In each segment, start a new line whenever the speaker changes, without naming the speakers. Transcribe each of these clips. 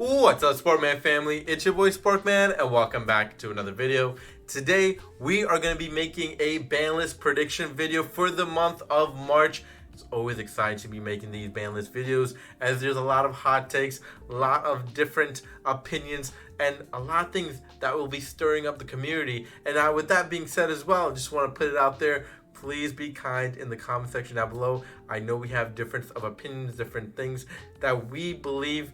What's up, Sportman family? It's your boy Sportman, and welcome back to another video. Today, we are going to be making a ban list prediction video for the month of March. It's always exciting to be making these ban list videos, as there's a lot of hot takes, a lot of different opinions, and a lot of things that will be stirring up the community. And now, with that being said as well, I just want to put it out there. Please be kind in the comment section down below. I know we have difference of opinions, different things that we believe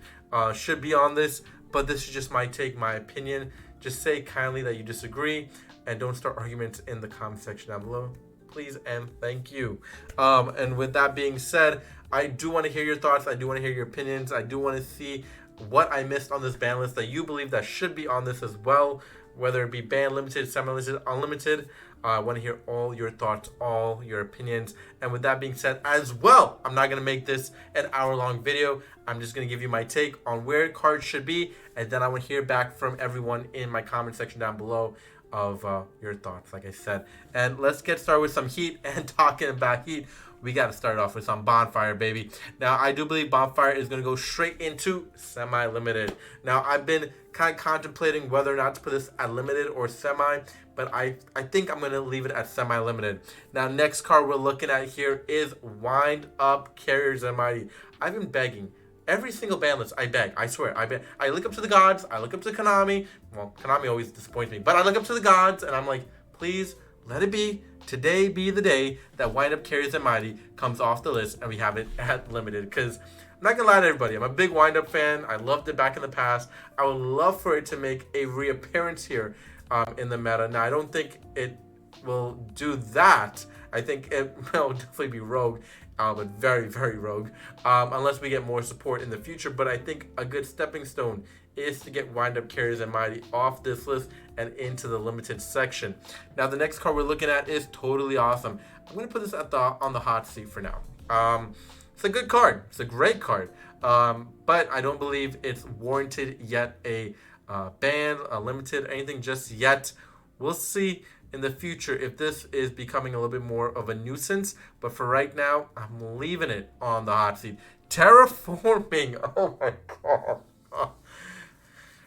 should be on this, but this is just my take, my opinion. Just say kindly that you disagree, and don't start arguments in the comment section down below. Please and thank you. And with that being said, I do want to hear your thoughts. I do want to hear your opinions. I do want to see what I missed on this ban list that you believe that should be on this as well, whether it be banned, limited, semi-limited, unlimited. I want to hear all your thoughts, all your opinions. And with that being said as well, I'm not going to make this an hour-long video. I'm just going to give you my take on where cards should be, and then I want to hear back from everyone in my comment section down below of your thoughts, like I said. And let's get started with some heat. And talking about heat, we got to start off with some Bonfire, baby. Now, I do believe Bonfire is going to go straight into semi-limited. Now, I've been kind of contemplating whether or not to put this at limited or semi, but I think I'm going to leave it at semi-limited. Now, next card we're looking at here is Wind Up Carriers and Mighty. I've been begging. Every single ban list, I beg. I swear. I look up to the gods. I look up to KONAMI. Well, KONAMI always disappoints me. But I look up to the gods, and I'm like, please, let it be. Today be the day that Wind Up Carriers and Mighty comes off the list, and we have it at limited. Because I'm not going to lie to everybody. I'm a big Wind Up fan. I loved it back in the past. I would love for it to make a reappearance here in the meta. Now, I don't think it will do that. I think it will definitely be rogue. But very, very rogue, unless we get more support in the future. But I think a good stepping stone is to get Wind Up Carriers and Mighty off this list and into the limited section. Now, the next card we're looking at is totally awesome. I'm going to put this on the hot seat for now. It's a good card. It's a great card. But I don't believe it's warranted yet a ban, a limited, anything just yet. We'll see in the future if this is becoming a little bit more of a nuisance, but for right now, I'm leaving it on the hot seat. Terraforming, oh my god.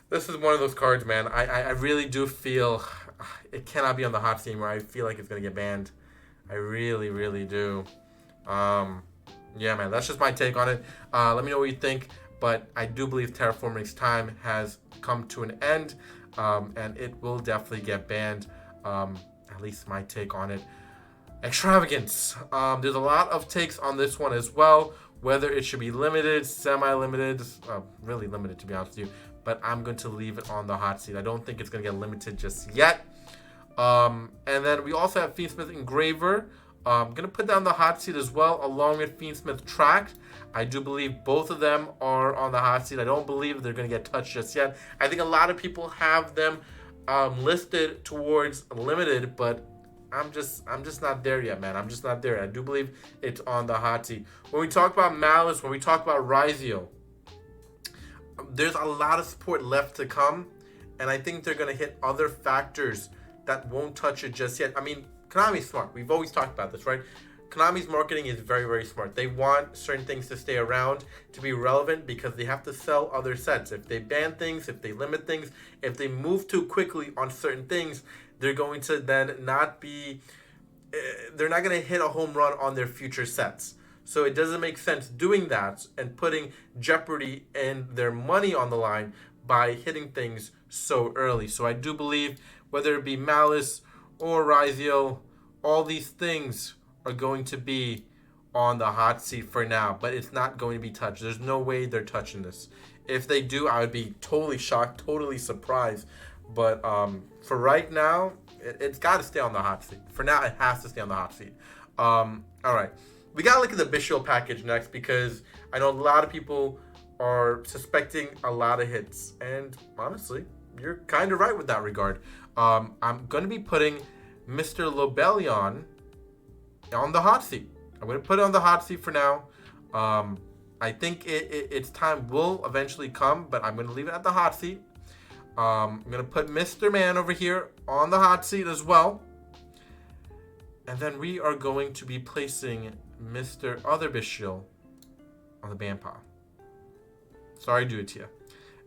This is one of those cards, man. I really do feel it cannot be on the hot seat anymore. I feel like it's going to get banned. I really, really do. Yeah, man, that's just my take on it. Let me know what you think, but I do believe Terraforming's time has come to an end, and it will definitely get banned. At least my take on it. Extravagance. There's a lot of takes on this one as well, whether it should be limited, semi-limited, really limited to be honest with you, but I'm going to leave it on the hot seat. I don't think it's going to get limited just yet. And then we also have Fiendsmith Engraver. I'm going to put down the hot seat as well, along with Fiendsmith Tract. I do believe both of them are on the hot seat. I don't believe they're going to get touched just yet. I think a lot of people have them listed towards limited, but I'm just not there yet, man. I'm just not there. I do believe it's on the hot seat. When we talk about Malice, when we talk about Bystial, there's a lot of support left to come, and I think they're gonna hit other factors that won't touch it just yet. I mean, KONAMI's smart. We've always talked about this, right? KONAMI's marketing is very, very smart. They want certain things to stay around, to be relevant, because they have to sell other sets. If they ban things, if they limit things, if they move too quickly on certain things, they're going to then not be, they're not going to hit a home run on their future sets. So it doesn't make sense doing that and putting jeopardy and their money on the line by hitting things so early. So I do believe, whether it be Malice or Bystial, all these things are going to be on the hot seat for now, but it's not going to be touched. There's no way they're touching this. If they do, I would be totally shocked, totally surprised. But for right now, it's got to stay on the hot seat. For now, it has to stay on the hot seat. All right. We got to look at the Bystial package next, because I know a lot of people are suspecting a lot of hits. And honestly, you're kind of right with that regard. I'm going to be putting Mr. Lobelion on the hot seat. I'm going to put it on the hot seat for now. I think its time will eventually come, but I'm going to leave it at the hot seat. I'm going to put Mr. Man over here on the hot seat as well. And then we are going to be placing Mr. Other Bystial on the ban pile. Sorry to do it to you.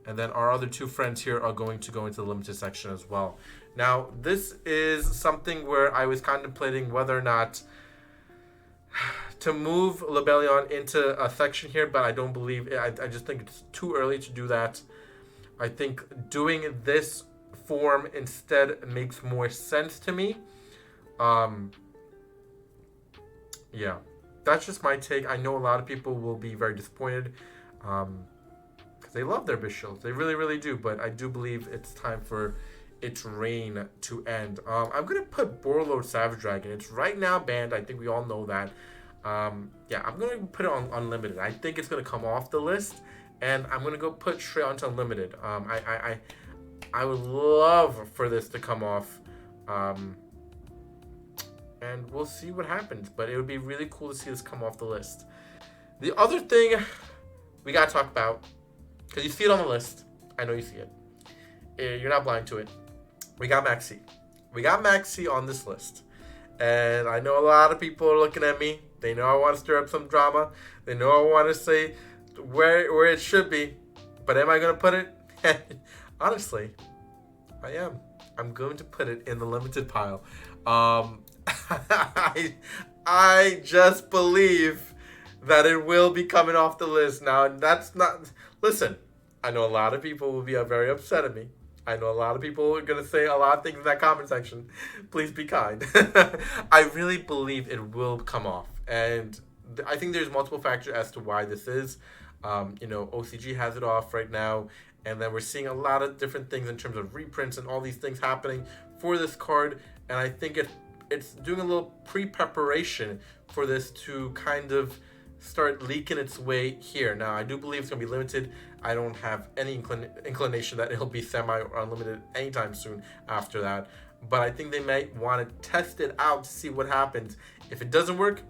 And then our other two friends here are going to go into the limited section as well. Now, this is something where I was contemplating whether or not to move Lebellion into a section here, but I don't believe it. I just think it's too early to do that. I think doing this form instead makes more sense to me. Yeah, that's just my take. I know a lot of people will be very disappointed because they love their Bystials. They really, really do. But I do believe it's time for its reign to end. I'm going to put Borreload Savage Dragon. It's right now banned. I think we all know that. Yeah, I'm going to put it on Unlimited. I think it's going to come off the list. And I'm going to go put straight onto Unlimited. I would love for this to come off. And we'll see what happens. But it would be really cool to see this come off the list. The other thing we got to talk about, because you see it on the list. I know you see it. You're not blind to it. We got Maxx. We got Maxx on this list. And I know a lot of people are looking at me. They know I want to stir up some drama. They know I want to say where it should be. But am I going to put it? Honestly, I am. I'm going to put it in the limited pile. I just believe that it will be coming off the list. Now, that's not... Listen, I know a lot of people will be very upset at me. I know a lot of people are going to say a lot of things in that comment section. Please be kind. I really believe it will come off. And I think there's multiple factors as to why this is. OCG has it off right now. And then we're seeing a lot of different things in terms of reprints and all these things happening for this card. And I think it's doing a little pre-preparation for this to kind of start leaking its way here. Now, I do believe it's going to be limited. I don't have any inclination that it'll be semi or unlimited anytime soon after that. But I think they might want to test it out to see what happens. If it doesn't work,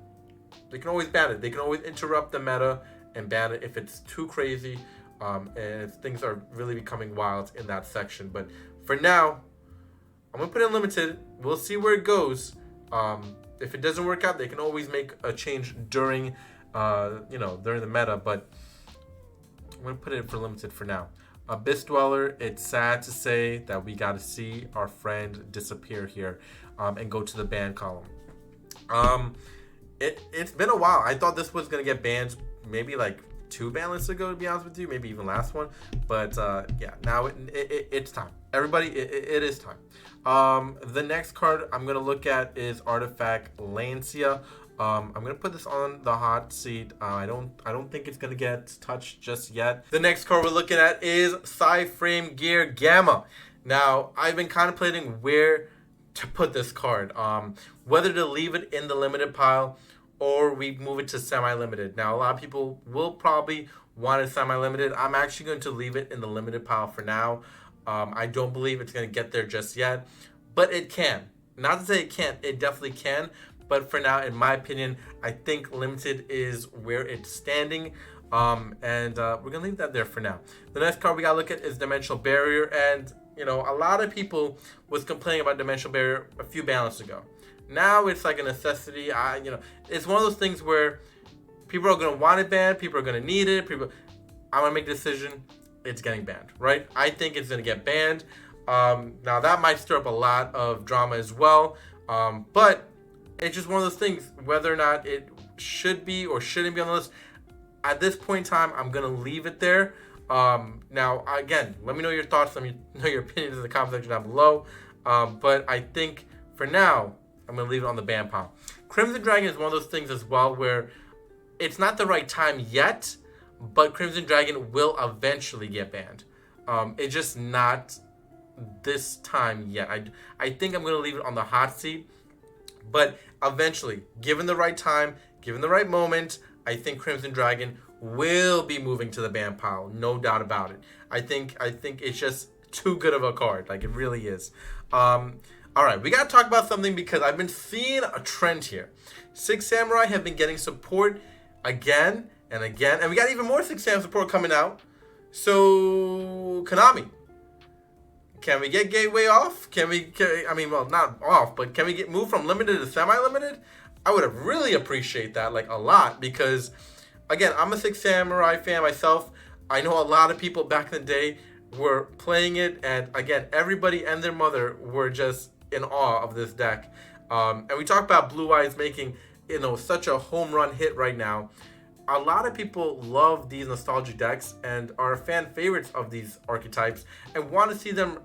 they can always ban it. They can always interrupt the meta and ban it if it's too crazy and if things are really becoming wild in that section. But for now, I'm going to put it in limited. We'll see where it goes. If it doesn't work out, they can always make a change during during the meta, but I'm going to put it in for limited for now. Abyss Dweller, it's sad to say that we got to see our friend disappear here and go to the ban column. It's been a while. I thought this was going to get banned maybe like 2 ban lists ago, to be honest with you, maybe even last one. But yeah, now it's time. Everybody, it is time. The next card I'm going to look at is Artifact Lancia. I'm gonna put this on the hot seat. I don't think it's gonna get touched just yet. The next card we're looking at is Psy-Frame Gear Gamma. Now, I've been contemplating where to put this card. Whether to leave it in the limited pile or we move it to semi-limited. Now, a lot of people will probably want it semi-limited. I'm actually going to leave it in the limited pile for now. I don't believe it's gonna get there just yet, but it can. Not to say it can't, it definitely can. But for now, in my opinion, I think limited is where it's standing. And we're going to leave that there for now. The next card we got to look at is Dimensional Barrier. And, a lot of people was complaining about Dimensional Barrier a few ban lists ago. Now it's like a necessity. It's one of those things where people are going to want it banned. People are going to need it. I'm going to make a decision. It's getting banned, right? I think it's going to get banned. Now, that might stir up a lot of drama as well. But it's just one of those things, whether or not it should be or shouldn't be on the list. At this point in time, I'm going to leave it there. Now, again, let me know your thoughts. Let me know your opinions in the comment section down below. But I think for now, I'm going to leave it on the ban pile. Crimson Dragon is one of those things as well where it's not the right time yet, but Crimson Dragon will eventually get banned. It's just not this time yet. I think I'm going to leave it on the hot seat. But eventually, given the right time, given the right moment, I think Crimson Dragon will be moving to the ban pile. No doubt about it. I think it's just too good of a card. Like, it really is. All right, we got to talk about something because I've been seeing a trend here. Six Samurai have been getting support again and again. And we got even more Six Samurai support coming out. So, KONAMI. Can we get Gateway off? Not off, but can we get moved from limited to semi-limited? I would really appreciate that, like, a lot, because, again, I'm a Six Samurai fan myself. I know a lot of people back in the day were playing it, and again, everybody and their mother were just in awe of this deck. And we talk about Blue Eyes making, such a home run hit right now. A lot of people love these nostalgia decks and are fan favorites of these archetypes and want to see them,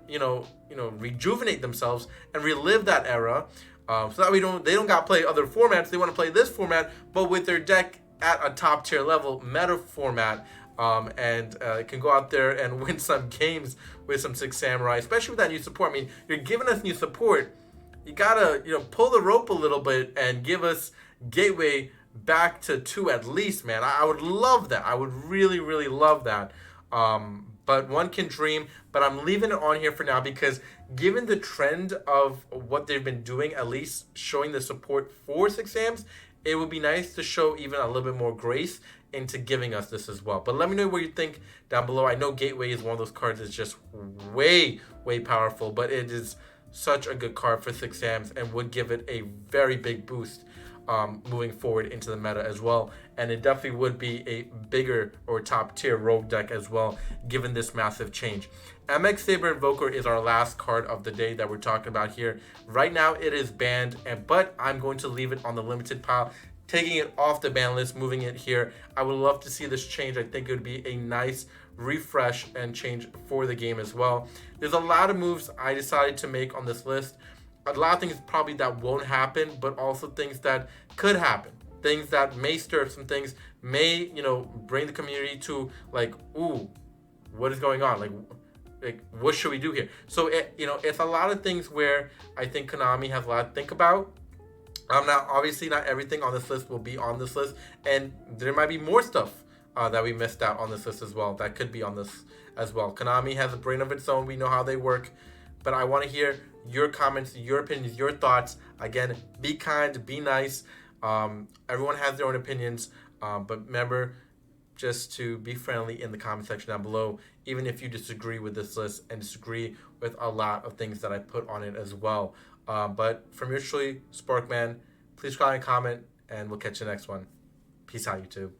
rejuvenate themselves and relive that era. So that they don't got to play other formats. They want to play this format, but with their deck at a top tier level meta format. And can go out there and win some games with some Six Samurai, especially with that new support. I mean, you're giving us new support. You gotta, pull the rope a little bit and give us Gateway back to 2 at least, man. I would love that. I would really, really love that. But one can dream. But I'm leaving it on here for now because given the trend of what they've been doing, at least showing the support for Six Sams, it would be nice to show even a little bit more grace into giving us this as well. But let me know what you think down below. I know Gateway is one of those cards that's just way, way powerful, but it is such a good card for Six Sams and would give it a very big boost moving forward into the meta as well. And it definitely would be a bigger or top tier rogue deck as well, given this massive change. MX Saber Invoker is our last card of the day that we're talking about here. Right now it is banned, but I'm going to leave it on the limited pile, taking it off the ban list, moving it here. I would love to see this change. I think it would be a nice refresh and change for the game as well. There's a lot of moves I decided to make on this list. A lot of things probably that won't happen, but also things that could happen. Things that may stir up some things, may, bring the community to like, ooh, what is going on? Like what should we do here? So, it's a lot of things where I think Konami has a lot to think about. Obviously not everything on this list will be on this list, and there might be more stuff that we missed out on this list as well that could be on this as well. Konami has a brain of its own. We know how they work, but I want to hear your comments, your opinions, your thoughts. Again, be kind, be nice. Everyone has their own opinions, but remember just to be friendly in the comment section down below, even if you disagree with this list and disagree with a lot of things that I put on it as well. But from yours truly, Sparkman, please try and comment, and we'll catch you next one. Peace out, YouTube.